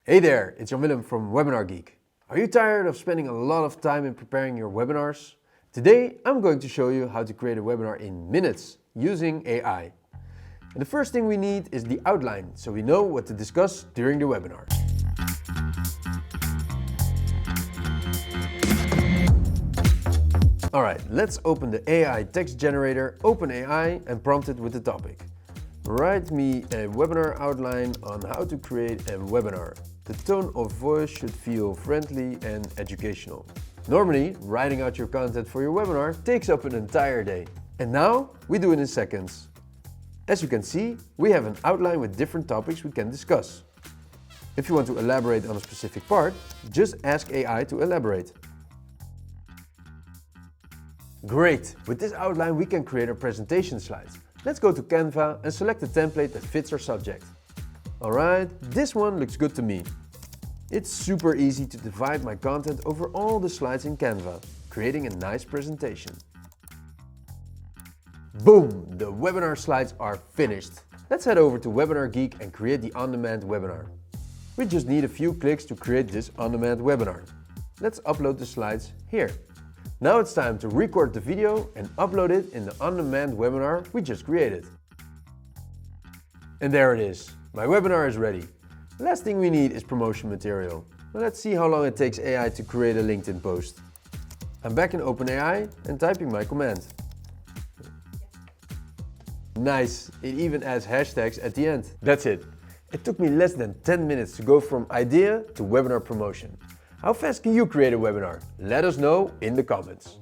Hey there, it's Jan-Willem from WebinarGeek. Are you tired of spending a lot of time in preparing your webinars? Today I'm going to show you how to create a webinar in minutes using AI. And the first thing we need is the outline, so we know what to discuss during the webinar. Alright, let's open the AI text generator, OpenAI, and prompt it with the topic. Write me a webinar outline on how to create a webinar. The tone of voice should feel friendly and educational. Normally, writing out your content for your webinar takes up an entire day. And now, we do it in seconds. As you can see, we have an outline with different topics we can discuss. If you want to elaborate on a specific part, just ask AI to elaborate. Great! With this outline we can create our presentation slides. Let's go to Canva and select a template that fits our subject. Alright, this one looks good to me. It's super easy to divide my content over all the slides in Canva, creating a nice presentation. Boom! The webinar slides are finished. Let's head over to WebinarGeek and create the on-demand webinar. We just need a few clicks to create this on-demand webinar. Let's upload the slides here. Now it's time to record the video and upload it in the on-demand webinar we just created. And there it is. My webinar is ready. The last thing we need is promotion material. Well, let's see how long it takes AI to create a LinkedIn post. I'm back in OpenAI and typing my command. Nice, it even adds hashtags at the end. That's it. It took me less than 10 minutes to go from idea to webinar promotion. How fast can you create a webinar? Let us know in the comments.